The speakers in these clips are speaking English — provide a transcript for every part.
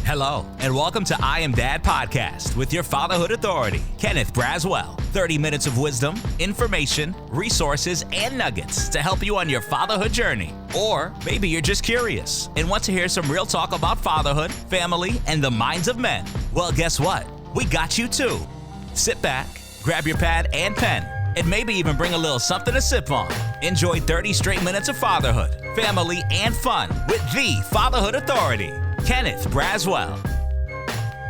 Hello, and welcome to I Am Dad Podcast with your fatherhood authority, Kenneth Braswell. 30 minutes of wisdom, information, resources, and nuggets to help you on your fatherhood journey. Or maybe you're just curious and want to hear some real talk about fatherhood, family, and the minds of men. Well, guess what? We got you too. Sit back, grab your pad and pen, and maybe even bring a little something to sip on. Enjoy 30 straight minutes of fatherhood, family, and fun with the Fatherhood Authority, Kenneth Braswell.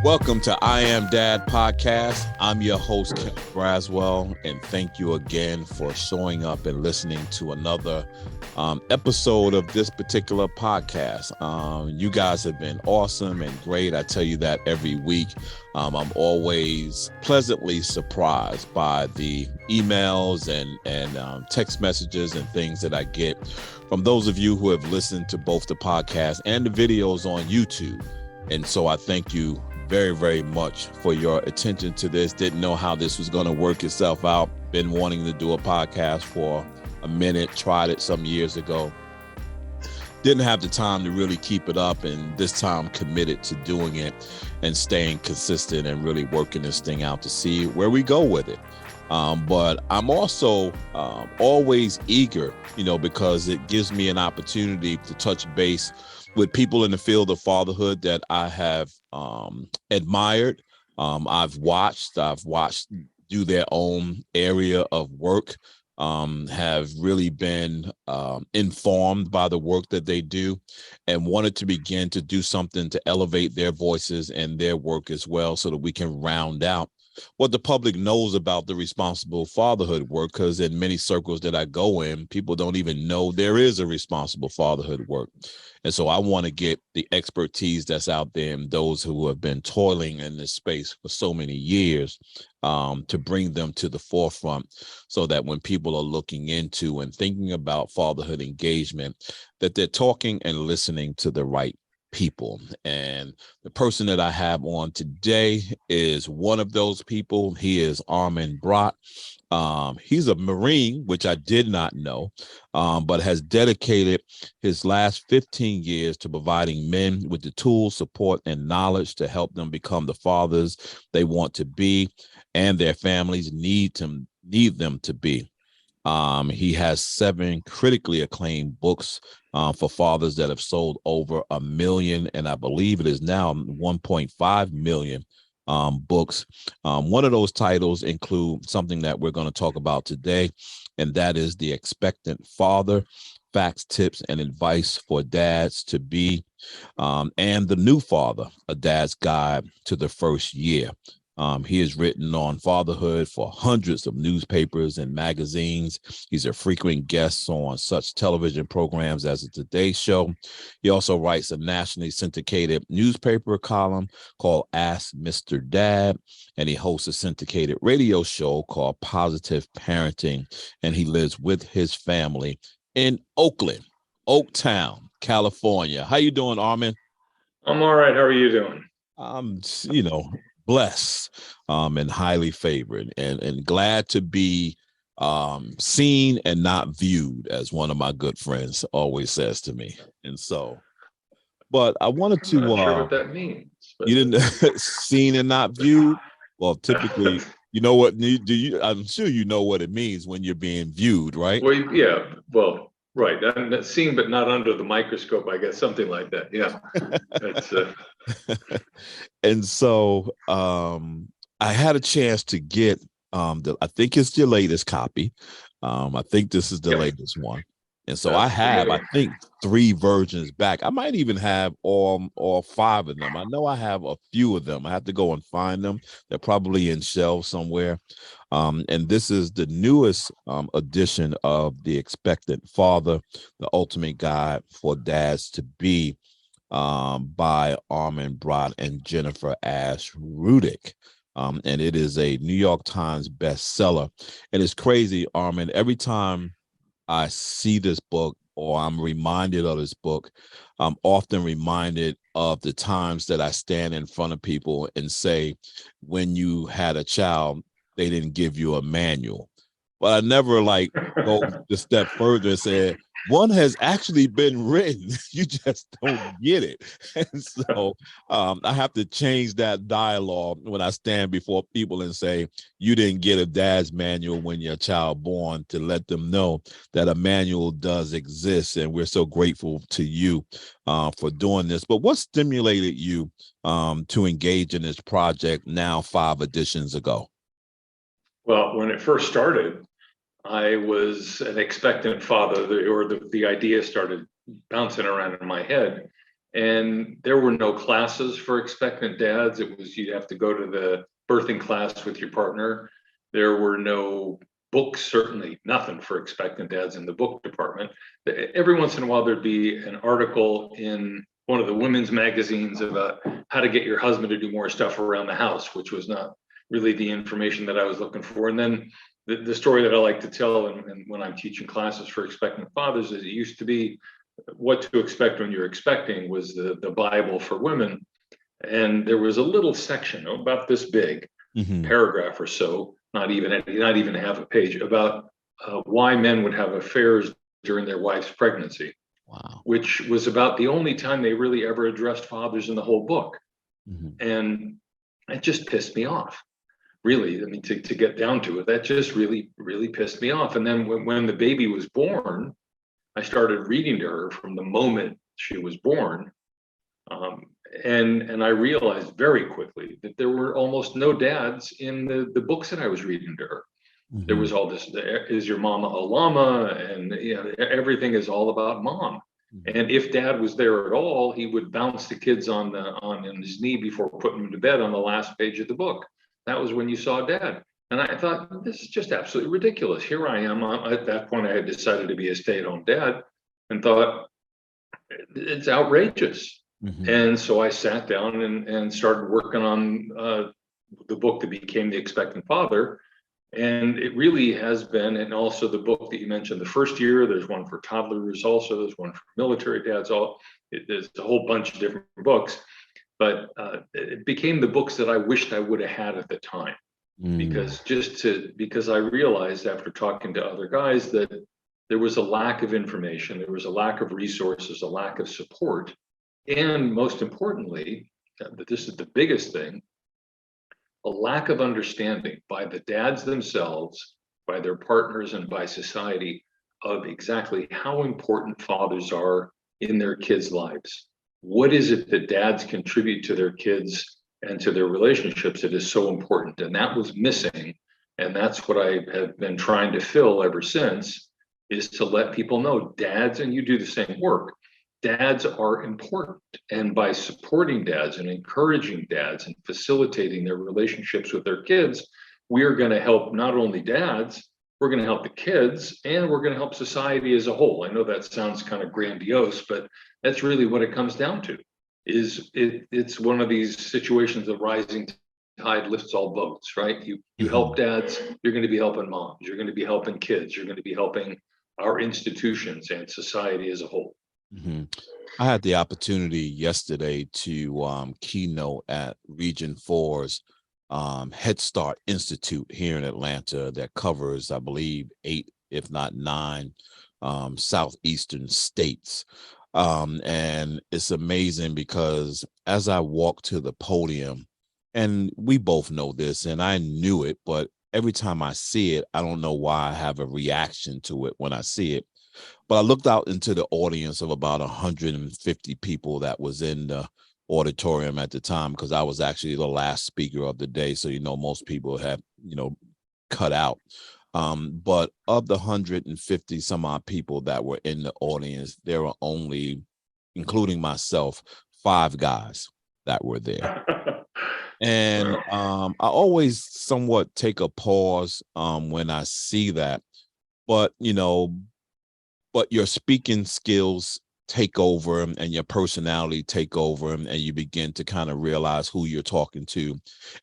Welcome to I Am Dad Podcast. I'm your host, Kenneth Braswell, and thank you again for showing up and listening to another episode of this particular podcast. You guys have been awesome and great. I tell you that every week. I'm always pleasantly surprised by the emails and text messages and things that I get from those of you who have listened to both the podcast and the videos on YouTube. And so I thank you very, very much for your attention to this. Didn't know how this was going to work itself out. Been wanting to do a podcast for a minute, tried it some years ago. Didn't have the time to really keep it up, and this time committed to doing it and staying consistent and really working this thing out to see where we go with it. But I'm also always eager, because it gives me an opportunity to touch base with people in the field of fatherhood that I have admired. I've watched do their own area of work, have really been informed by the work that they do, and wanted to begin to do something to elevate their voices and their work as well, so that we can round out what the public knows about the responsible fatherhood work, because in many circles that I go in, people don't even know there is a responsible fatherhood work. And so I want to get the expertise that's out there and those who have been toiling in this space for so many years to bring them to the forefront, so that when people are looking into and thinking about fatherhood engagement, that they're talking and listening to the right people. And the person that I have on today is one of those people. He is Armin Brott. He's a Marine, which I did not know, but has dedicated his last 15 years to providing men with the tools, support, and knowledge to help them become the fathers they want to be and their families need them to be. He has 7 critically acclaimed books for fathers that have sold over 1 million, and I believe it is now 1.5 million books. One of those titles include something that we're going to talk about today, and that is The Expectant Father: Facts, Tips, and Advice for Dads to Be, and The New Father: A Dad's Guide to the First Year. He has written on fatherhood for hundreds of newspapers and magazines. He's a frequent guest on such television programs as the Today Show. He also writes a nationally syndicated newspaper column called Ask Mr. Dad, and he hosts a syndicated radio show called Positive Parenting, and he lives with his family in Oakland, Oaktown, California. How you doing, Armin? I'm all right. How are you doing? I'm, blessed and highly favored, and glad to be seen and not viewed, as one of my good friends always says to me. And so, but I wanted to I'm not sure what that means. But... You didn't seen and not viewed? Well, typically, I'm sure you know what it means when you're being viewed, right? Well, yeah. Well, right. I'm seen, but not under the microscope, I guess, something like that. Yeah. That's And so I had a chance to get I think it's your latest copy. I think this is the latest one. And so I think 3 versions back. I might even have all 5 of them. I know I have a few of them. I have to go and find them. They're probably in shelves somewhere. And this is the newest edition of The Expectant Father: The Ultimate Guide for Dads to Be, by Armin Brott and Jennifer Ash Rudick. And it is a New York Times bestseller. And it's crazy, Armin, every time I see this book or I'm reminded of this book, I'm often reminded of the times that I stand in front of people and say, when you had a child, they didn't give you a manual. but I never like go a step further and said, one has actually been written. You just don't get it. And so I have to change that dialogue when I stand before people and say, you didn't get a dad's manual when your child born, to let them know that a manual does exist. And we're so grateful to you for doing this. But what stimulated you to engage in this project now 5 editions ago? Well, when it first started, I was an expectant father, the idea started bouncing around in my head. And there were no classes for expectant dads. It was, you'd have to go to the birthing class with your partner. There were no books, certainly nothing for expectant dads in the book department. Every once in a while, there'd be an article in one of the women's magazines about how to get your husband to do more stuff around the house, which was not really the information that I was looking for. And then the story that I like to tell, and when I'm teaching classes for expectant fathers, is it used to be what to expect when you're expecting was the Bible for women. And there was a little section about this big, paragraph or so, not even half a page, about why men would have affairs during their wife's pregnancy. Wow. Which was about the only time they really ever addressed fathers in the whole book. And it just pissed me off. Really, I mean, to get down to it, that just really, really pissed me off. And then when the baby was born, I started reading to her from the moment she was born. And I realized very quickly that there were almost no dads in the books that I was reading to her. There was all this, is your mama a llama? And everything is all about mom. And if dad was there at all, he would bounce the kids on his knee before putting them to bed on the last page of the book. That was when you saw dad. And I thought, this is just absolutely ridiculous. Here I am. At that point, I had decided to be a stay-at-home dad and thought, it's outrageous. And so I sat down and started working on the book that became The Expectant Father. And it really has been, and also the book that you mentioned, the first year, there's one for toddlers also, there's one for military dads, there's a whole bunch of different books. But it became the books that I wished I would have had at the time, because I realized after talking to other guys that there was a lack of information, there was a lack of resources, a lack of support, and most importantly, this is the biggest thing, a lack of understanding by the dads themselves, by their partners, and by society of exactly how important fathers are in their kids' lives. What is it that dads contribute to their kids and to their relationships that is so important? And that was missing. And that's what I have been trying to fill ever since, is to let people know dads, and you do the same work, dads are important. And by supporting dads and encouraging dads and facilitating their relationships with their kids, we are going to help not only dads, we're going to help the kids, and we're going to help society as a whole. I know that sounds kind of grandiose, but that's really what it comes down to. It's one of these situations of rising tide lifts all boats, right? You help dads, you're going to be helping moms, you're going to be helping kids, you're going to be helping our institutions and society as a whole. I had the opportunity yesterday to keynote at Region 4's Head Start Institute here in Atlanta that covers, I believe, 8, if not 9 southeastern states. And it's amazing because as I walk to the podium, and we both know this, and I knew it, but every time I see it, I don't know why I have a reaction to it when I see it. But I looked out into the audience of about 150 people that was in the auditorium at the time, because I was actually the last speaker of the day. So, most people have, cut out. But of the 150 some odd people that were in the audience, there were only, including myself, 5 guys that were there. And I always somewhat take a pause when I see that. But, but your speaking skills take over and your personality take over, and you begin to kind of realize who you're talking to,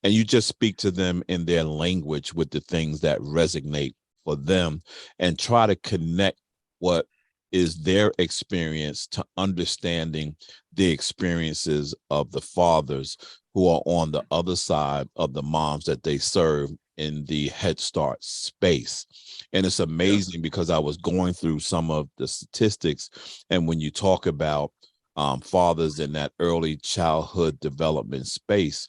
and you just speak to them in their language with the things that resonate for them, and try to connect what is their experience to understanding the experiences of the fathers who are on the other side of the moms that they serve, in the Head Start space. And it's amazing because I was going through some of the statistics, and when you talk about fathers in that early childhood development space,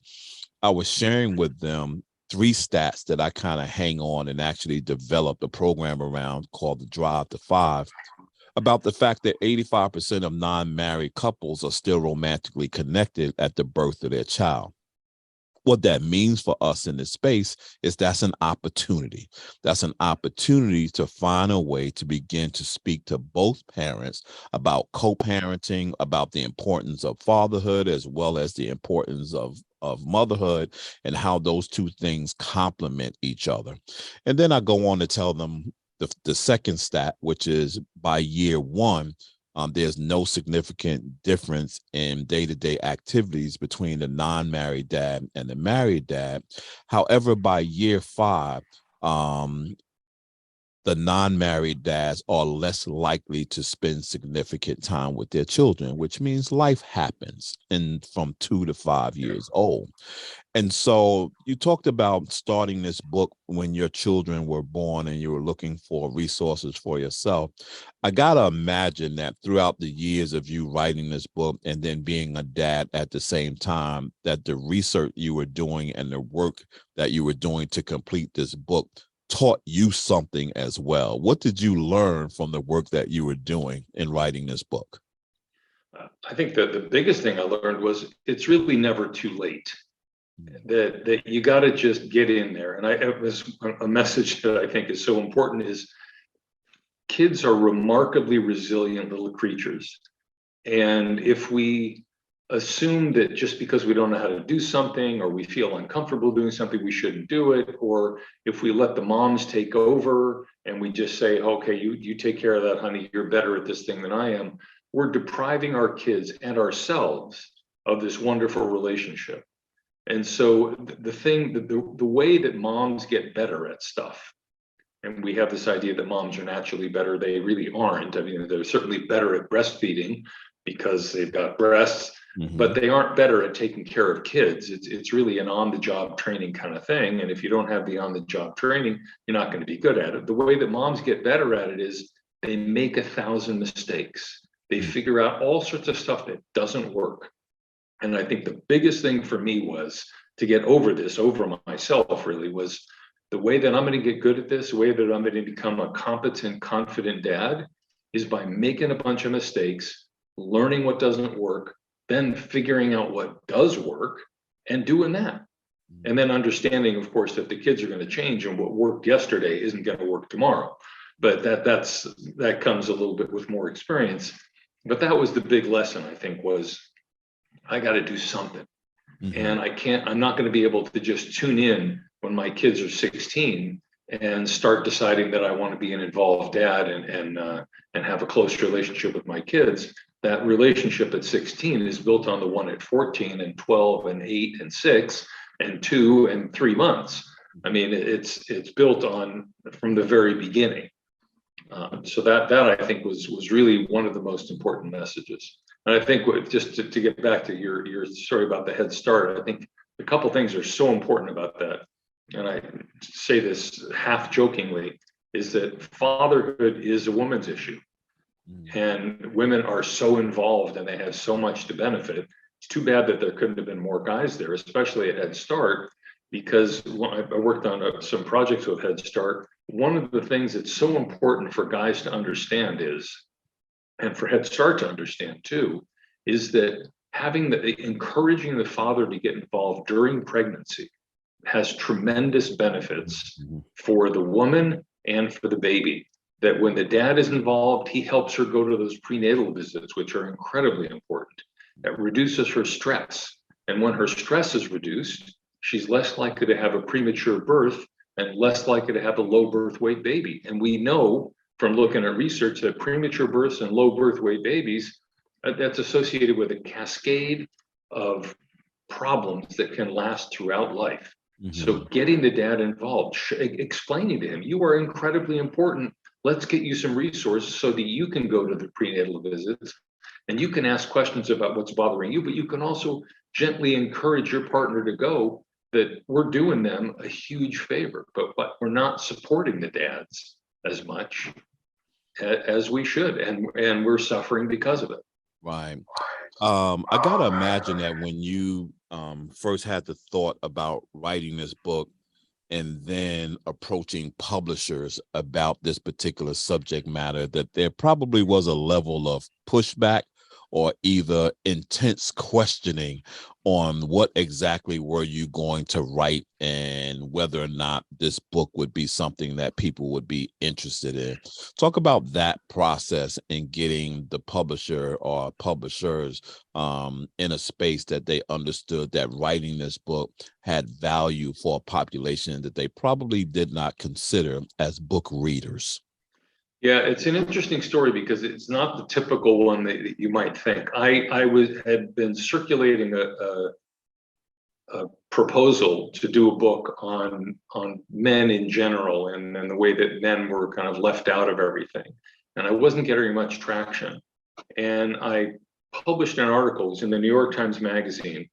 I was sharing with them 3 stats that I kind of hang on and actually developed a program around called the Drive to 5, about the fact that 85% of non-married couples are still romantically connected at the birth of their child. What that means for us in this space is that's an opportunity. That's an opportunity to find a way to begin to speak to both parents about co-parenting, about the importance of fatherhood, as well as the importance of motherhood, and how those 2 things complement each other. And then I go on to tell them the second stat, which is by year 1, there's no significant difference in day-to-day activities between the non-married dad and the married dad. However, by year 5, the non-married dads are less likely to spend significant time with their children, which means life happens from 2 to 5 years old. And so you talked about starting this book when your children were born and you were looking for resources for yourself. I got to imagine that throughout the years of you writing this book and then being a dad at the same time, that the research you were doing and the work that you were doing to complete this book taught you something as well. What did you learn from the work that you were doing in writing this book? I think that the biggest thing I learned was it's really never too late. That you got to just get in there. And it was a message that I think is so important is kids are remarkably resilient little creatures. And if we assume that just because we don't know how to do something or we feel uncomfortable doing something, we shouldn't do it, or if we let the moms take over and we just say, okay, you take care of that, honey, you're better at this thing than I am, we're depriving our kids and ourselves of this wonderful relationship. And so the way that moms get better at stuff, and we have this idea that moms are naturally better, they really aren't. I mean, they're certainly better at breastfeeding because they've got breasts, but they aren't better at taking care of kids. It's really an on-the-job training kind of thing. And if you don't have the on-the-job training, you're not going to be good at it. The way that moms get better at it is they make 1,000 mistakes. They figure out all sorts of stuff that doesn't work. And I think the biggest thing for me was to get over myself really, was the way that I'm going to get good at this, the way that I'm going to become a competent, confident dad is by making a bunch of mistakes, learning what doesn't work, then figuring out what does work and doing that. And then understanding, of course, that the kids are going to change and what worked yesterday isn't going to work tomorrow. But that comes a little bit with more experience. But that was the big lesson, I think, was I got to do something. And I'm not going to be able to just tune in when my kids are 16 and start deciding that I want to be an involved dad and have a close relationship with my kids. That relationship at 16 is built on the one at 14 and 12 and 8 and 6 and 2 and 3 months. I mean, it's built on from the very beginning. So that I think was really one of the most important messages. And I think just to get back to your story about the Head Start, I think a couple things are so important about that. And I say this half jokingly, is that fatherhood is a woman's issue. And women are so involved and they have so much to benefit. It's too bad that there couldn't have been more guys there, especially at Head Start, because I worked on some projects with Head Start. One of the things that's so important for guys to understand is, and for Head Start to understand too, is that encouraging the father to get involved during pregnancy has tremendous benefits for the woman and for the baby. That when the dad is involved, he helps her go to those prenatal visits, which are incredibly important. That reduces her stress. And when her stress is reduced, she's less likely to have a premature birth and less likely to have a low birth weight baby. And we know from looking at research that premature births and low birth weight babies, that's associated with a cascade of problems that can last throughout life. So getting the dad involved, explaining to him, you are incredibly important. Let's get you some resources so that you can go to the prenatal visits and you can ask questions about what's bothering you, but you can also gently encourage your partner to go that we're doing them a huge favor, but we're not supporting the dads as much as we should, and we're suffering because of it. Right. I gotta imagine that when you first had the thought about writing this book and then approaching publishers about this particular subject matter, that there probably was a level of pushback or either intense questioning on what exactly were you going to write and whether or not this book would be something that people would be interested in. Talk about that process in getting the publisher or publishers in a space that they understood that writing this book had value for a population that they probably did not consider as book readers. Yeah, it's an interesting story because it's not the typical one that you might think. I had been circulating a proposal to do a book on men in general and the way that men were kind of left out of everything, and I wasn't getting much traction. And I published an article, it was in the New York Times Magazine,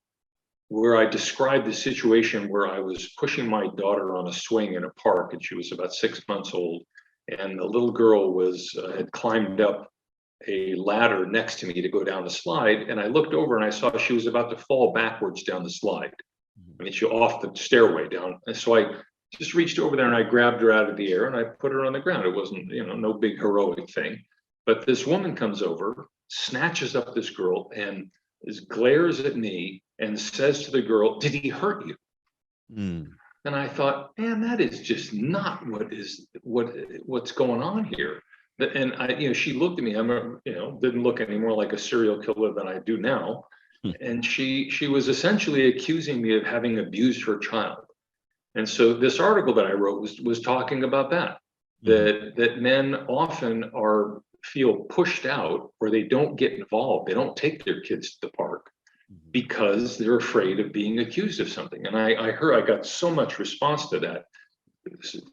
where I described the situation where I was pushing my daughter on a swing in a park, and she was about 6 months old. And the little girl had climbed up a ladder next to me to go down the slide. And I looked over and I saw she was about to fall backwards down the slide. I mean, she off the stairway down. And so I just reached over there and I grabbed her out of the air and I put her on the ground. It wasn't, no big heroic thing. But this woman comes over, snatches up this girl and glares at me and says to the girl, "Did he hurt you?" Mm. And I thought, man, that is just not what's going on here. And she looked at me. Didn't look any more like a serial killer than I do now. And she was essentially accusing me of having abused her child. And so this article that I wrote was talking about that men often feel pushed out, or they don't get involved. They don't take their kids to the park because they're afraid of being accused of something. And I got so much response to that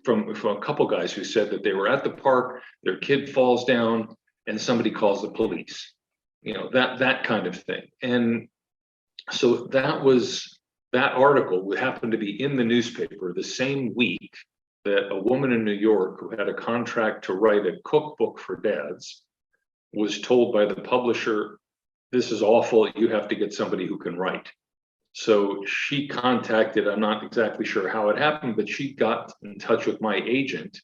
from a couple guys who said that they were at the park, their kid falls down, and somebody calls the police. That kind of thing. And so that article happened to be in the newspaper the same week that a woman in New York who had a contract to write a cookbook for dads was told by the publisher, "This is awful, you have to get somebody who can write." So she contacted, I'm not exactly sure how it happened, but she got in touch with my agent,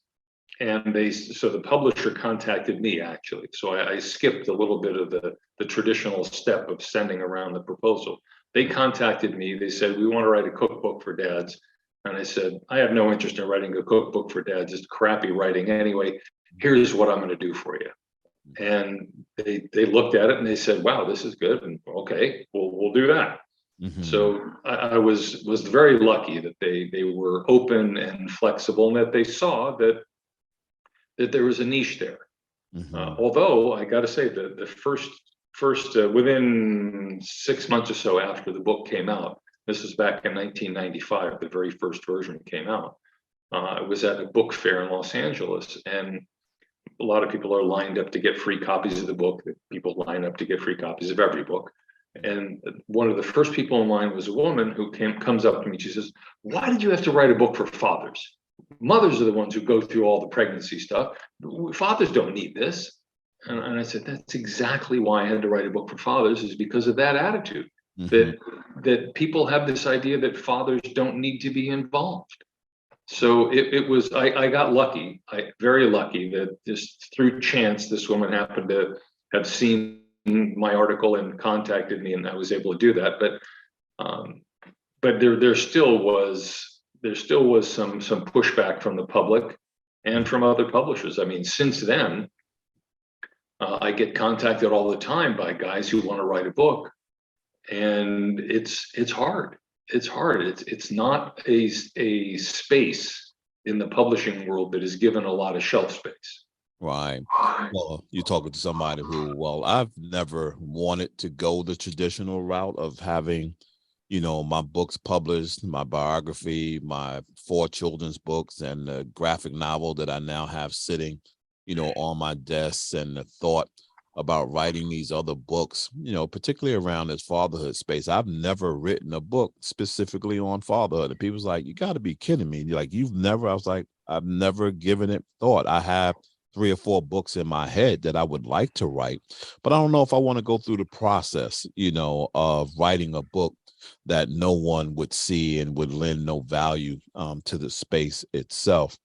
and so the publisher contacted me actually. So I skipped a little bit of the traditional step of sending around the proposal. They contacted me, they said, "We want to write a cookbook for dads." And I said, "I have no interest in writing a cookbook for dads, it's crappy writing anyway. Here's what I'm going to do for you." And they looked at it and they said, "Wow, this is good." And okay, we'll do that. Mm-hmm. So I was very lucky that they were open and flexible, and that they saw that there was a niche there. Mm-hmm. Although I got to say that the first within 6 months or so after the book came out, this was back in 1995, the very first version came out. I was at a book fair in Los Angeles, and a lot of people are lined up to get free copies of the book. People line up to get free copies of every book. And one of the first people in line was a woman who comes up to me. She says, "Why did you have to write a book for fathers? Mothers are the ones who go through all the pregnancy stuff. Fathers don't need this." And I said, "That's exactly why I had to write a book for fathers, is because of that attitude." Mm-hmm. that people have this idea that fathers don't need to be involved. So it was, I got lucky, very lucky, that just through chance, this woman happened to have seen my article and contacted me, and I was able to do that. But there still was some pushback from the public and from other publishers. I mean, since then, I get contacted all the time by guys who want to write a book, and it's hard. It's hard. It's not a space in the publishing world that is given a lot of shelf space. Right. Well, you're talking to somebody who, I've never wanted to go the traditional route of having, my books published, my biography, my 4 children's books, and the graphic novel that I now have sitting, on my desk. And the thought about writing these other books, particularly around this fatherhood space. I've never written a book specifically on fatherhood. And people's like, you got to be kidding me. You're like, you've never, I was like, I've never given it thought. I have 3 or 4 books in my head that I would like to write, but I don't know if I want to go through the process, of writing a book that no one would see and would lend no value to the space itself.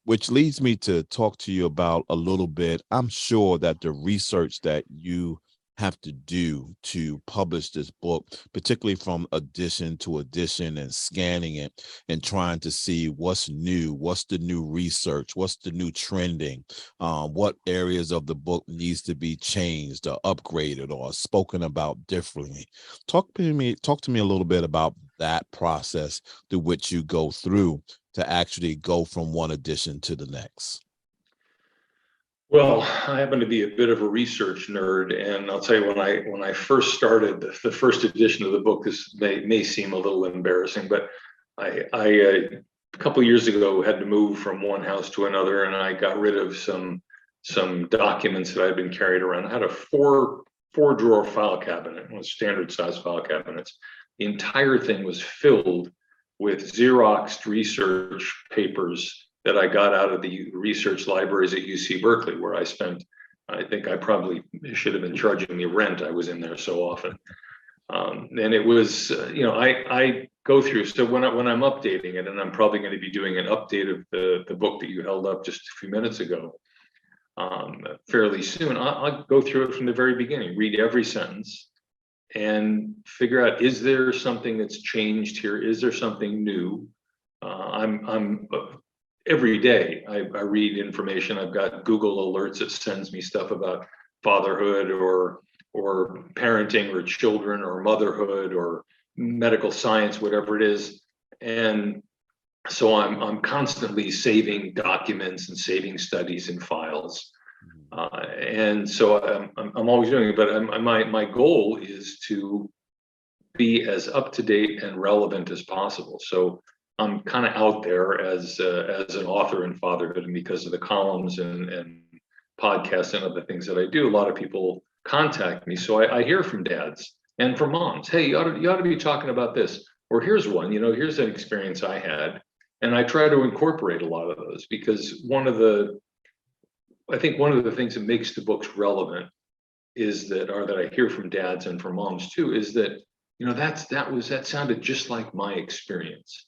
Which leads me to talk to you about a little bit. I'm sure that the research that you have to do to publish this book, particularly from edition to edition and scanning it and trying to see what's new, what's the new research, what's the new trending, what areas of the book needs to be changed or upgraded or spoken about differently. Talk to me a little bit about that process through which you go through to actually go from one edition to the next. Well, I happen to be a bit of a research nerd, and I'll tell you, when I first started the first edition of the book, this may seem a little embarrassing, but I a couple of years ago had to move from one house to another, and I got rid of some documents that I'd been carried around. I had a four drawer file cabinet, with standard size file cabinets. The entire thing was filled with Xeroxed research papers that I got out of the research libraries at UC Berkeley, where I spent, I think I probably should have been charging me rent. I was in there so often. And it was, I go through, so when I'm updating it, and I'm probably going to be doing an update of the book that you held up just a few minutes ago, fairly soon, I'll go through it from the very beginning, read every sentence, and figure out, is there something that's changed here? Is there something new? I'm every day I read information. I've got Google alerts that sends me stuff about fatherhood or parenting or children or motherhood or medical science, whatever it is. And so I'm constantly saving documents and saving studies and files. And so I'm always doing it, but my goal is to be as up to date and relevant as possible. So I'm kind of out there as an author in fatherhood, and because of the columns and podcasts and other things that I do, a lot of people contact me. So I hear from dads and from moms, hey, you ought to be talking about this, or here's one, here's an experience I had, and I try to incorporate a lot of those, because I think one of the things that makes the books relevant is that I hear from dads and from moms too, is that that sounded just like my experience.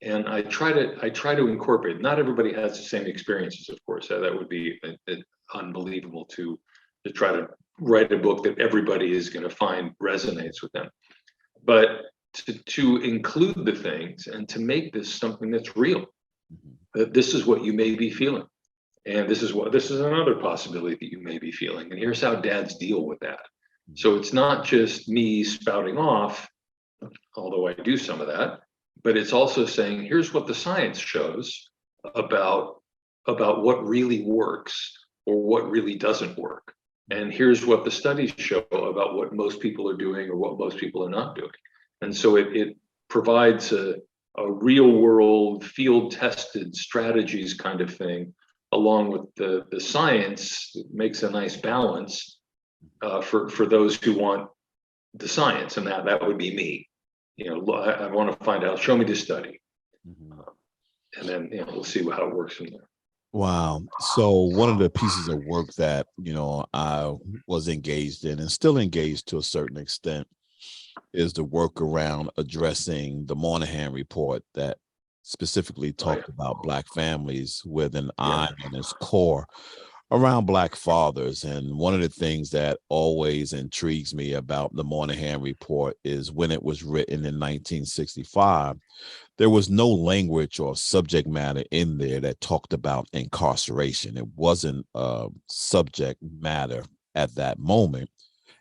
And I try to incorporate. Not everybody has the same experiences, of course. That would be unbelievable to try to write a book that everybody is going to find resonates with them. But to include the things and to make this something that's real. That this is what you may be feeling, and this is another possibility that you may be feeling, and here's how dads deal with that. So it's not just me spouting off, although I do some of that. But it's also saying, here's what the science shows about what really works or what really doesn't work. And here's what the studies show about what most people are doing or what most people are not doing. And so it provides a real world, field tested strategies kind of thing, along with the science. It makes a nice balance for those who want the science, and that would be me. I want to find out, show me the study. And then, we'll see how it works from there. Wow. So one of the pieces of work that, I was engaged in and still engaged to a certain extent is the work around addressing the Monahan Report that specifically talked about Black families with an eye on its core around Black fathers. And one of the things that always intrigues me about the Monahan Report is when it was written in 1965, there was no language or subject matter in there that talked about incarceration. It wasn't a subject matter at that moment.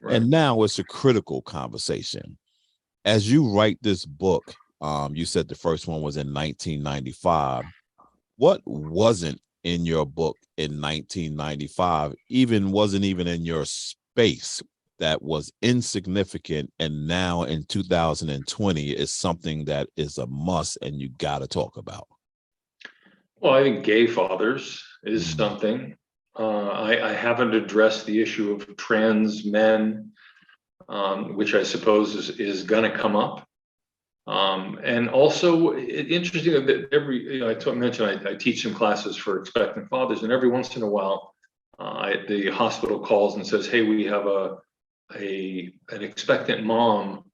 Right. And now it's a critical conversation. As you write this book, you said the first one was in 1995. What wasn't in your book in 1995 wasn't even in your space that was insignificant, and now in 2020 is something that is a must and you got to talk about? Well, I think gay fathers is something. I haven't addressed the issue of trans men, which I suppose is going to come up. And also, interesting that I mentioned I teach some classes for expectant fathers, and every once in a while, the hospital calls and says, "Hey, we have an expectant mom,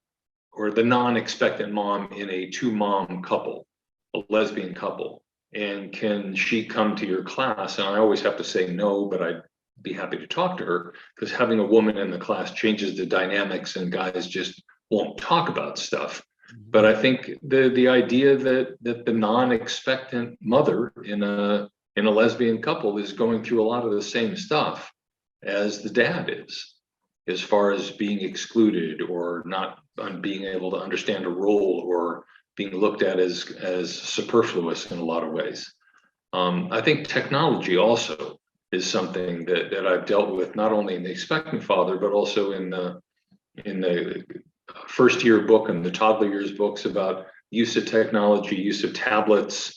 or the non-expectant mom in a two-mom couple, a lesbian couple, and can she come to your class?" And I always have to say no, but I'd be happy to talk to her, because having a woman in the class changes the dynamics, and guys just won't talk about stuff. But I think the idea that the non-expectant mother in a lesbian couple is going through a lot of the same stuff as the dad is, as far as being excluded or not being able to understand a role, or being looked at as superfluous in a lot of ways. I think technology also is something that I've dealt with, not only in the expectant father, but also in the first year book and the toddler years books, about use of technology, use of tablets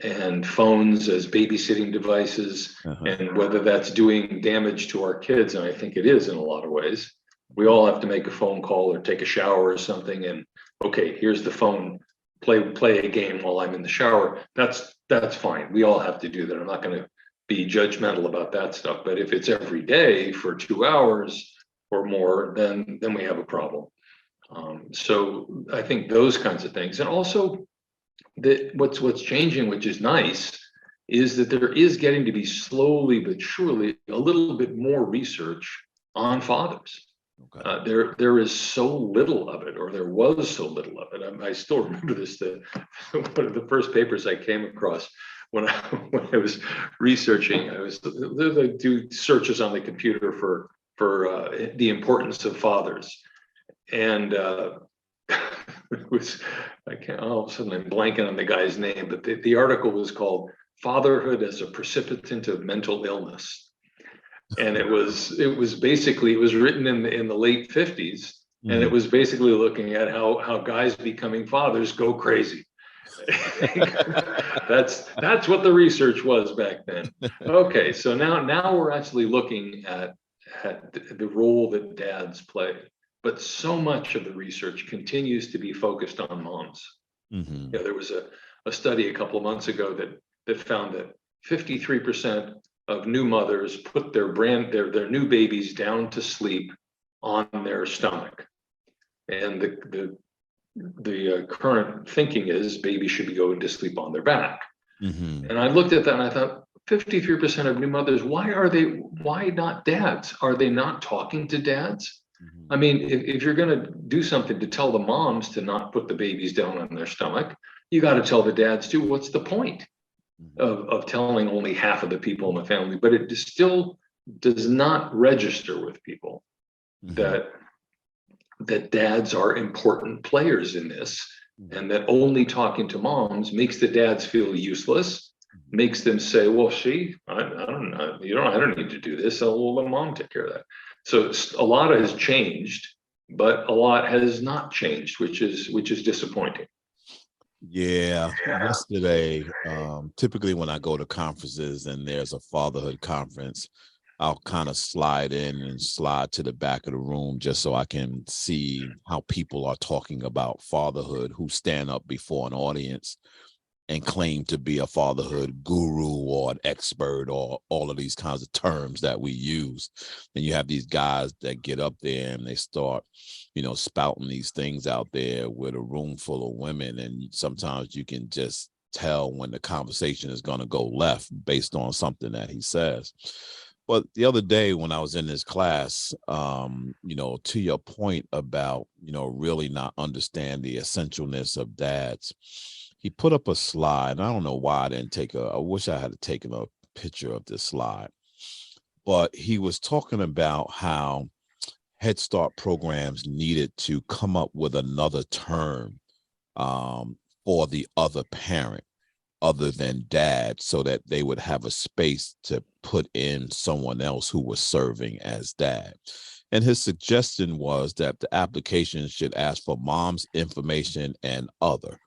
and phones as babysitting devices, and whether that's doing damage to our kids. And I think it is in a lot of ways. We all have to make a phone call or take a shower or something, and okay, here's the phone, play a game while I'm in the shower. That's fine. We all have to do that. I'm not going to be judgmental about that stuff. But if it's every day for 2 hours or more, then we have a problem. So I think those kinds of things. And also that what's changing, which is nice, is that there is getting to be slowly but surely a little bit more research on fathers. Okay. There is so little of it, or there was so little of it. I still remember this, one of the first papers I came across when I was researching. I do searches on the computer for the importance of fathers. And it was, all of a sudden I'm blanking on the guy's name, but the article was called "Fatherhood as a Precipitant of Mental Illness." And it was basically, it was written in the late 50s, and it was basically looking at how guys becoming fathers go crazy. That's what the research was back then. Okay, so now we're actually looking at the role that dads play. But so much of the research continues to be focused on moms. There was a study a couple of months ago that found that 53% of new mothers put their new babies down to sleep on their stomach, and the current thinking is babies should be going to sleep on their back. And I looked at that and I thought, 53% of new mothers, why not dads? Are they not talking to dads? I mean, if you're going to do something to tell the moms to not put the babies down on their stomach, you got to tell the dads too. What's the point of telling only half of the people in the family? But it still does not register with people that dads are important players in this, and that only talking to moms makes the dads feel useless, makes them say, well, I don't know, I don't need to do this. I'll let mom take care of that. So a lot has changed, but a lot has not changed, which is disappointing. Yeah. Yesterday, typically when I go to conferences and there's a fatherhood conference, I'll kind of slide in and slide to the back of the room just so I can see how people are talking about fatherhood, who stand up before an audience and claim to be a fatherhood guru or an expert, or all of these kinds of terms that we use. And you have these guys that get up there and they start, spouting these things out there with a room full of women. And sometimes you can just tell when the conversation is going to go left based on something that he says. But the other day when I was in this class, to your point about, really not understand the essentialness of dads, he put up a slide, and I don't know why I wish I had taken a picture of this slide, but he was talking about how Head Start programs needed to come up with another term for the other parent other than dad, so that they would have a space to put in someone else who was serving as dad. And his suggestion was that the application should ask for mom's information and other.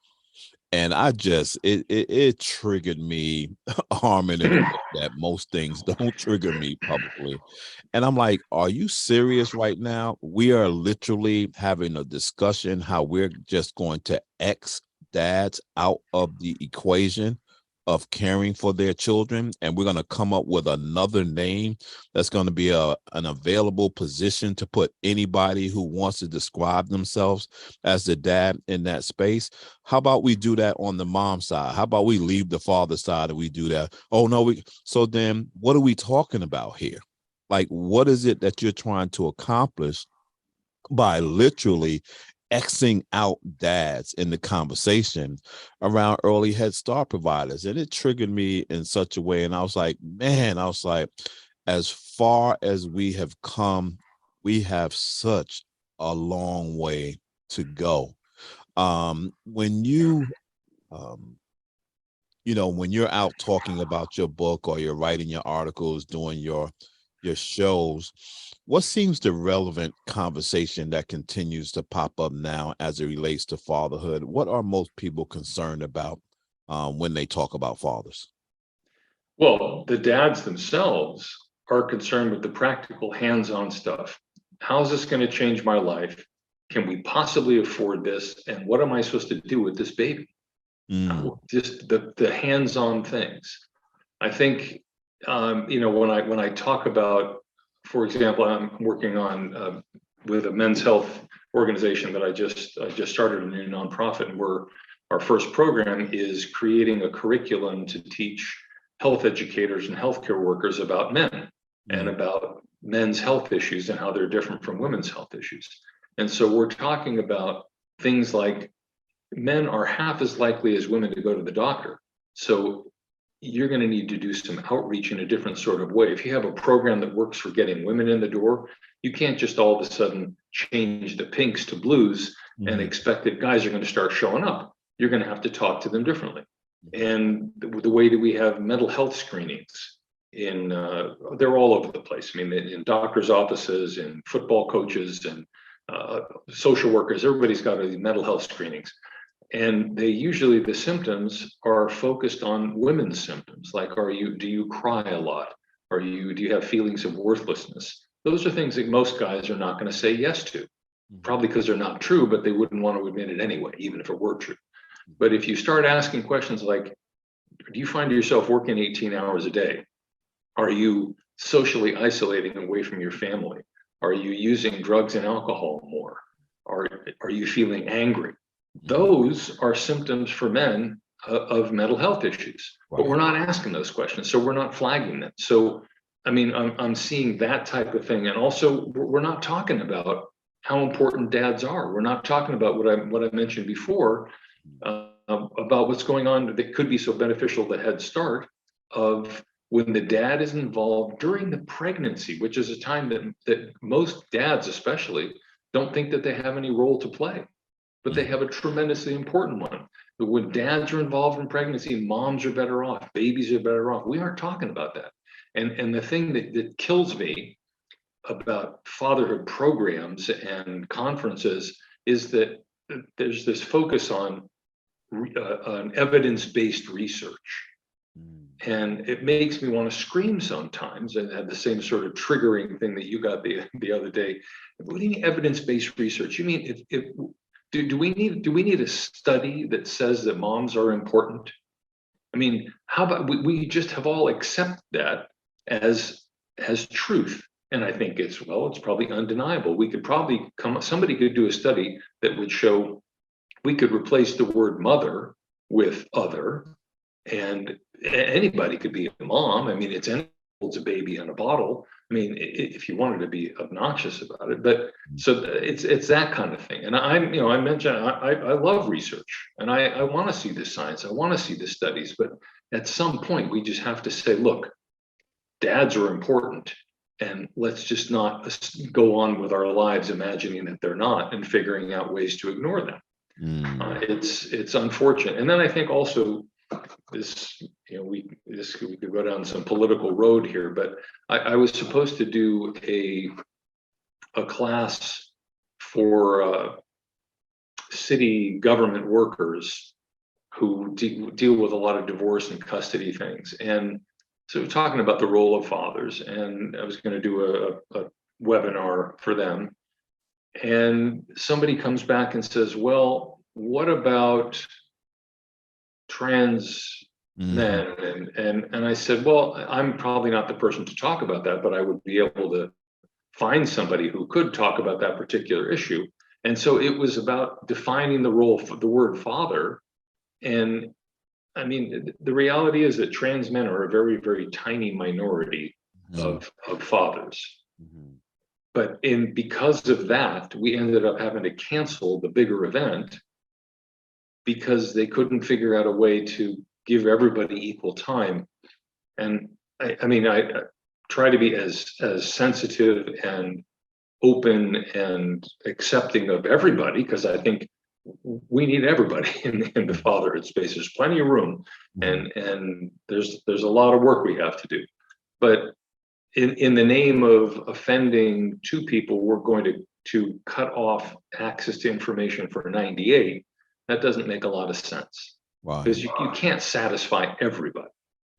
And I just it triggered me, Armin, in a way that most things don't trigger me publicly. And I'm like, are you serious right now? We are literally having a discussion how we're just going to X dads out of the equation of caring for their children, and we're going to come up with another name that's going to be an available position to put anybody who wants to describe themselves as the dad in that space. How about we do that on the mom side? How about we leave the father side and we do that? Oh no, so then what are we talking about here? Like, what is it that you're trying to accomplish by literally Xing out dads in the conversation around early Head Start providers? And it triggered me in such a way. And I was like, man, as far as we have come, we have such a long way to go. When when you're out talking about your book or you're writing your articles, doing your shows, what seems the relevant conversation that continues to pop up now as it relates to fatherhood? What are most people concerned about when they talk about fathers? Well, the dads themselves are concerned with the practical hands-on stuff. How's this going to change my life? Can we possibly afford this? And what am I supposed to do with this baby? Just the hands-on things. I think, when I talk about, for example, I'm working on with a men's health organization that I just started, a new nonprofit, and our first program is creating a curriculum to teach health educators and healthcare workers about men and about men's health issues and how they're different from women's health issues. And so we're talking about things like men are half as likely as women to go to the doctor. So you're going to need to do some outreach in a different sort of way. If you have a program that works for getting women in the door, you can't just all of a sudden change the pinks to blues and expect that guys are going to start showing up. You're going to have to talk to them differently. And the way that we have mental health screenings they're all over the place. I mean, in doctors' offices, in football coaches, and social workers, everybody's got these mental health screenings. And the symptoms are focused on women's symptoms, like do you cry a lot? Do you have feelings of worthlessness? Those are things that most guys are not going to say yes to, probably because they're not true, but they wouldn't want to admit it anyway, even if it were true. But if you start asking questions like, do you find yourself working 18 hours a day? Are you socially isolating away from your family? Are you using drugs and alcohol more? Are you feeling angry? Those are symptoms for men of mental health issues, but we're not asking those questions, so we're not flagging them. So, I mean, I'm seeing that type of thing, and also we're not talking about how important dads are. We're not talking about what I mentioned before about what's going on that could be so beneficial. The Head Start of when the dad is involved during the pregnancy, which is a time that most dads, especially, don't think that they have any role to play. But they have a tremendously important one. But when dads are involved in pregnancy, moms are better off, babies are better off. We aren't talking about that. And the thing that kills me about fatherhood programs and conferences is that there's this focus on evidence-based research. And it makes me want to scream sometimes, and have the same sort of triggering thing that you got the other day. What do you mean evidence-based research? You mean do we need a study that says that moms are important? I mean, how about we just have all accept that as truth? And I think it's probably undeniable. We could probably somebody could do a study that would show we could replace the word mother with other, and anybody could be a mom. I mean, it's a baby in a bottle. I mean, if you wanted to be obnoxious about it, but so it's that kind of thing. And I mentioned I love research, and I want to see the science. I want to see the studies, but at some point we just have to say, look, dads are important, and let's just not go on with our lives imagining that they're not and figuring out ways to ignore them. It's unfortunate. And then I think also we could go down some political road here, but I was supposed to do a class for city government workers who deal with a lot of divorce and custody things. And so we're talking about the role of fathers, and I was going to do a webinar for them. And somebody comes back and says, well, what about trans men? And I said, well, I'm probably not the person to talk about that, but I would be able to find somebody who could talk about that particular issue. And so it was about defining the role for the word father. And I mean, the reality is that trans men are a very, very tiny minority of fathers. But because of that, we ended up having to cancel the bigger event because they couldn't figure out a way to give everybody equal time. And I mean, I try to be as sensitive and open and accepting of everybody, because I think we need everybody in the fatherhood space. There's plenty of room, and there's a lot of work we have to do. But in the name of offending two people, we're going to cut off access to information for 98. That doesn't make a lot of sense, Right. because you can't satisfy everybody.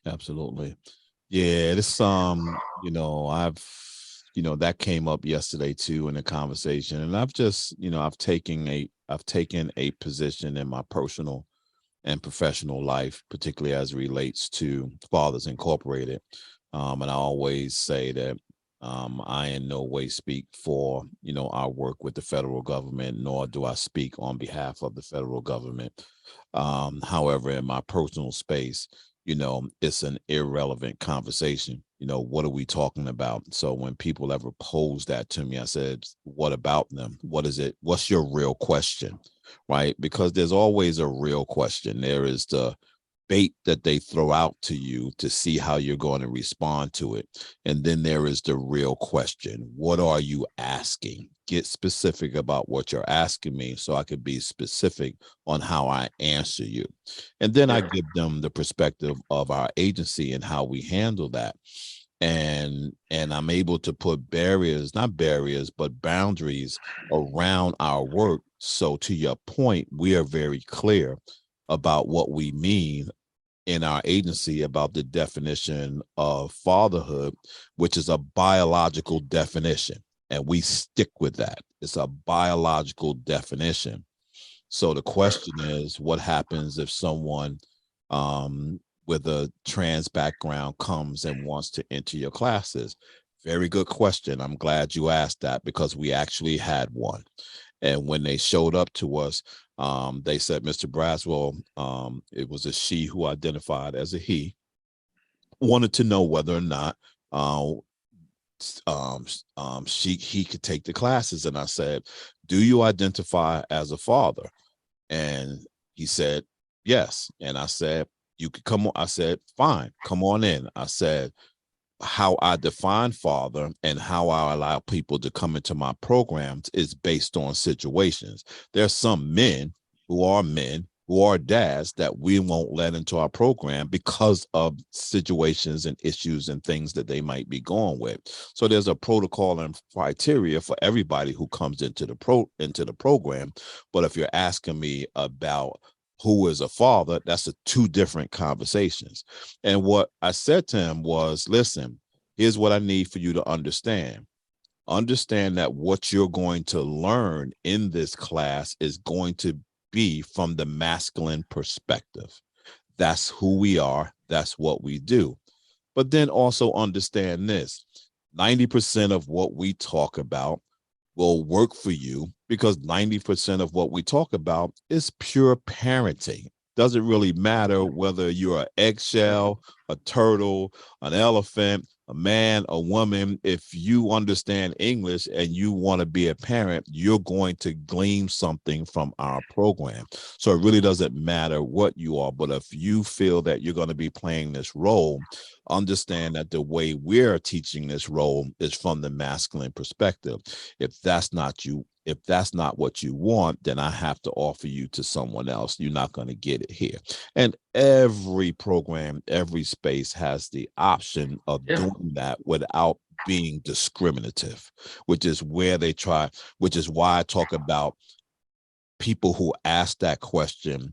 Absolutely. Yeah, this that came up yesterday too in the conversation, and I've just I've taken a position in my personal and professional life, particularly as it relates to Fathers Incorporated. And I always say that I in no way speak for our work with the federal government, nor do I speak on behalf of the federal government. However, in my personal space, it's an irrelevant conversation. What are we talking about? So when people ever pose that to me, I said, what about them? What is it? What's your real question? Right? Because there's always a real question. There is the bait that they throw out to you to see how you're going to respond to it. And then there is the real question. What are you asking? Get specific about what you're asking me so I could be specific on how I answer you. And then I give them the perspective of our agency and how we handle that. And I'm able to put not barriers, but boundaries around our work. So to your point, we are very clear about what we mean in our agency about the definition of fatherhood, which is a biological definition. And we stick with that. It's a biological definition. So the question is, what happens if someone with a trans background comes and wants to enter your classes? Very good question. I'm glad you asked that, because we actually had one. And when they showed up to us, they said, Mr. Braswell, it was a she who identified as a he, wanted to know whether or not he could take the classes. And I said, do you identify as a father? And he said, yes. And I said, you could come on. I said, fine, come on in. I said, how I define father and how I allow people to come into my programs is based on situations. There's some men who are dads that we won't let into our program because of situations and issues and things that they might be going with. So there's a protocol and criteria for everybody who comes into the program. But if you're asking me about who is a father, that's two different conversations. And what I said to him was, listen, here's what I need for you to understand. Understand that what you're going to learn in this class is going to be from the masculine perspective. That's who we are. That's what we do. But then also understand this, 90% of what we talk about will work for you, because 90% of what we talk about is pure parenting. Doesn't really matter whether you're an eggshell, a turtle, an elephant, a man, a woman. If you understand English and you want to be a parent, you're going to glean something from our program. So it really doesn't matter what you are. But if you feel that you're going to be playing this role, understand that the way we're teaching this role is from the masculine perspective. If that's not what you want, then I have to offer you to someone else. You're not going to get it here. And every program, every space has the option of doing that without being discriminative, which is why I talk about people who ask that question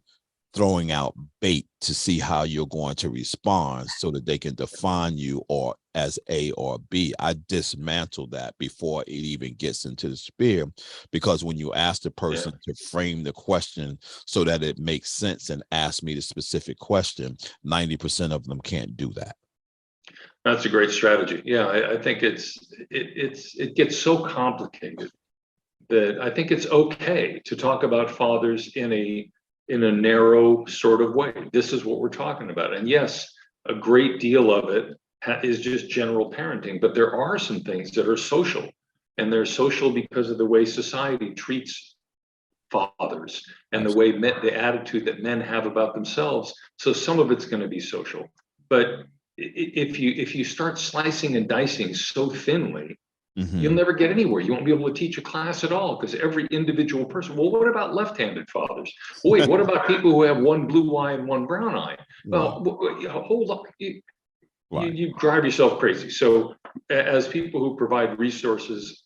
throwing out bait to see how you're going to respond so that they can define you or as A or B. I dismantle that before it even gets into the sphere, because when you ask the person to frame the question so that it makes sense and ask me the specific question, 90% of them can't do that. That's a great strategy. Yeah, I think it gets so complicated that I think it's okay to talk about fathers in a narrow sort of way. This is what we're talking about. And yes, a great deal of it is just general parenting, but there are some things that are social, and they're social because of the way society treats fathers and the way the attitude that men have about themselves. So some of it's going to be social, but if you start slicing and dicing so thinly, you'll never get anywhere. You won't be able to teach a class at all, because every individual person. Well, what about left-handed fathers? Wait, what about people who have one blue eye and one brown eye? Well, hold up. You drive yourself crazy. So as people who provide resources,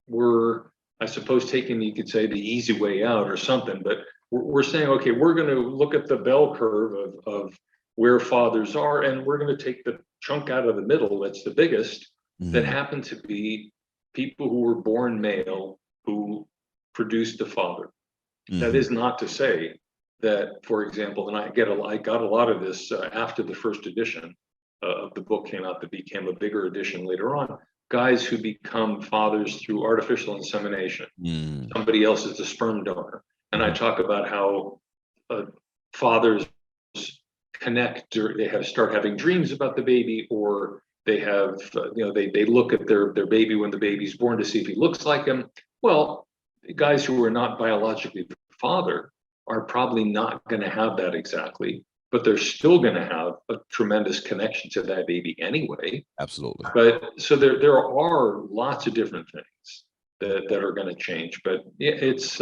we're, I suppose, taking, you could say, the easy way out or something, but we're saying, okay, we're going to look at the bell curve of where fathers are, and we're going to take the chunk out of the middle that's the biggest, that happen to be people who were born male who produced a father. That is not to say that, for example, and I got a lot of this after the first edition of the book came out, that became a bigger edition later on, guys who become fathers through artificial insemination. Somebody else is the sperm donor. And I talk about how fathers connect, or they start having dreams about the baby, or they have, they look at their baby when the baby's born to see if he looks like him. Well, guys who are not biologically the father are probably not going to have that exactly, but they're still going to have a tremendous connection to that baby anyway. Absolutely. But so there are lots of different things that are going to change. But it's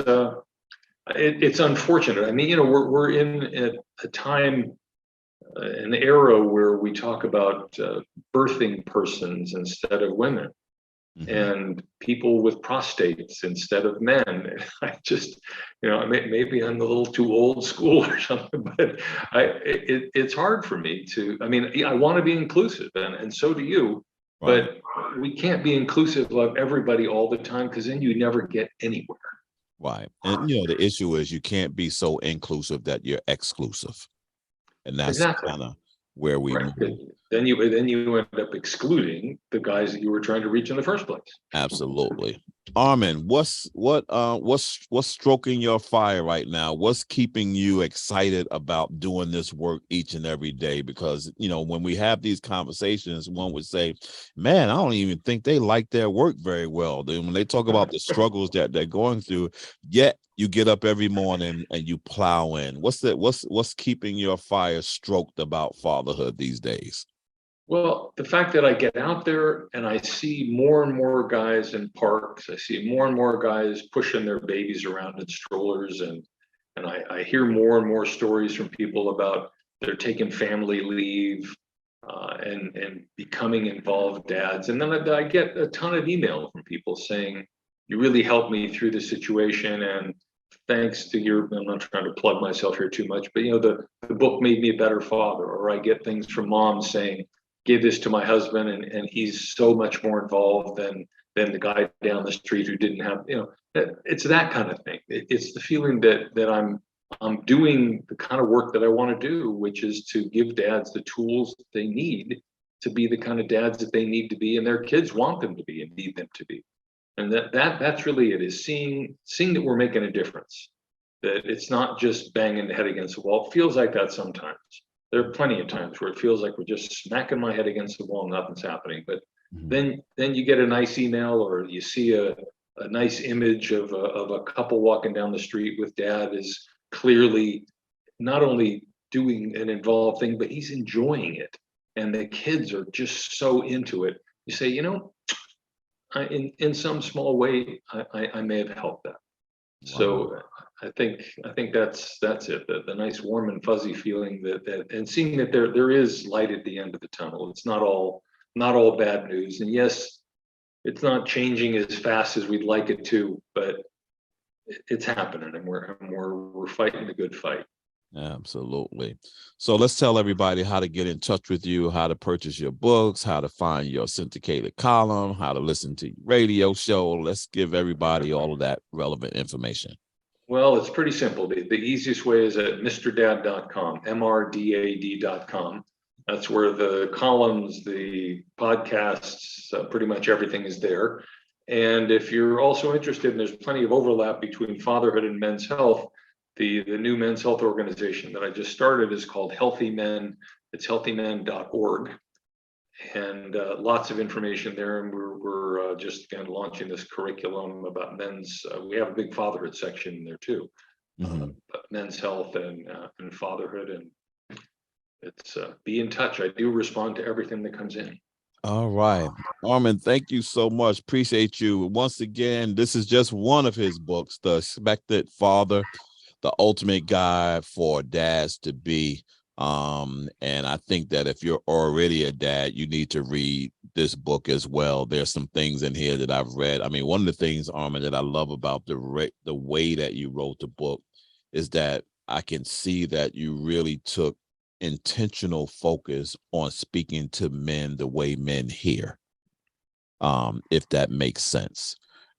unfortunate. I mean, we're in a time, an era where we talk about birthing persons instead of women, and people with prostates instead of men. I just, maybe I'm a little too old school or something, but it's hard for me to, I mean, I want to be inclusive, and so do you, but we can't be inclusive of everybody all the time, because then you never get anywhere. Right. And, the issue is you can't be so inclusive that you're exclusive. And that's kind of where we move. Then you end up excluding the guys that you were trying to reach in the first place. Absolutely. Armin, what's stroking your fire right now? What's keeping you excited about doing this work each and every day? Because, when we have these conversations, one would say, man, I don't even think they like their work very well. Then when they talk about the struggles that they're going through, yet you get up every morning and you plow in. What's keeping your fire stroked about fatherhood these days? Well, the fact that I get out there and I see more and more guys in parks, I see more and more guys pushing their babies around in strollers, and I hear more and more stories from people about they're taking family leave and becoming involved dads. And then I get a ton of email from people saying, you really helped me through the situation, and thanks to your, I'm not trying to plug myself here too much, but the book made me a better father. Or I get things from moms saying, give this to my husband, and he's so much more involved than the guy down the street who didn't have, it's that kind of thing. It's the feeling that I'm doing the kind of work that I want to do, which is to give dads the tools that they need to be the kind of dads that they need to be, and their kids want them to be and need them to be. And that's really it, is seeing that we're making a difference, that it's not just banging the head against the wall. It feels like that sometimes. There are plenty of times where it feels like we're just smacking my head against the wall and nothing's happening. But then you get a nice email, or you see a nice image of a couple walking down the street with dad is clearly not only doing an involved thing, but he's enjoying it. And the kids are just so into it. You say, in some small way, I may have helped that. Wow. So I think that's it. The nice warm and fuzzy feeling that and seeing that there is light at the end of the tunnel. It's not all bad news. And yes, it's not changing as fast as we'd like it to, but it's happening, and we're fighting the good fight. Absolutely. So let's tell everybody how to get in touch with you, how to purchase your books, how to find your syndicated column, how to listen to your radio show. Let's give everybody all of that relevant information. Well, it's pretty simple. The easiest way is at mrdad.com, mrdad.com. That's where the columns, the podcasts, pretty much everything is there. And if you're also interested, and there's plenty of overlap between fatherhood and men's health, the new men's health organization that I just started is called Healthy Men. It's healthymen.org. And lots of information there. And we're just again launching this curriculum about men's. We have a big fatherhood section in there too, men's health and fatherhood. And it's be in touch. I do respond to everything that comes in. All right, Armin, thank you so much. Appreciate you. Once again, this is just one of his books, The Expectant Father, the ultimate guide for dads to be. And I think that if you're already a dad, you need to read this book as well. There's some things in here that I've read. I mean, one of the things, Armin, that I love about the way that you wrote the book is that I can see that you really took intentional focus on speaking to men the way men hear, if that makes sense.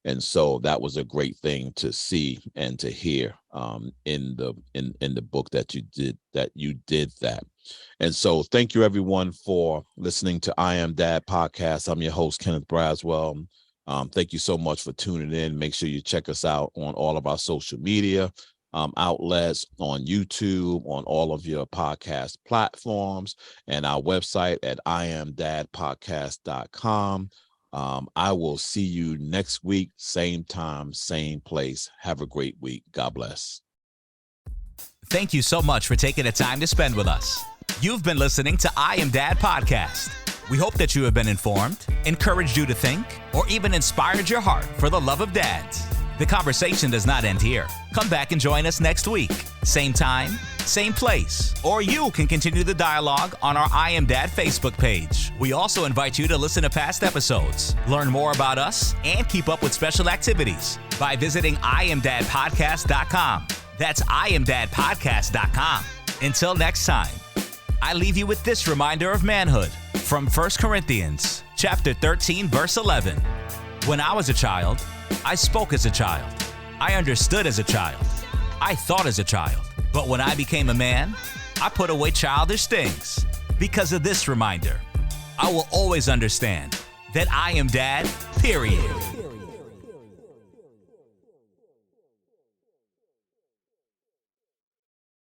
And so that was a great thing to see and to hear in the book that you did that. And so thank you everyone for listening to I Am Dad podcast. I'm your host, Kenneth Braswell. Thank you so much for tuning in. Make sure you check us out on all of our social media outlets, on YouTube, on all of your podcast platforms, and our website at iamdadpodcast.com. I will see you next week, same time, same place. Have a great week. God bless. Thank you so much for taking the time to spend with us. You've been listening to I Am Dad podcast. We hope that you have been informed, encouraged you to think, or even inspired your heart for the love of dads. The conversation does not end here. Come back and join us next week. Same time, same place. Or you can continue the dialogue on our I Am Dad Facebook page. We also invite you to listen to past episodes, learn more about us, and keep up with special activities by visiting iamdadpodcast.com. That's iamdadpodcast.com. Until next time, I leave you with this reminder of manhood from 1 Corinthians chapter 13, verse 11. When I was a child, I spoke as a child. I understood as a child. I thought as a child. But when I became a man, I put away childish things. Because of this reminder, I will always understand that I am dad, period.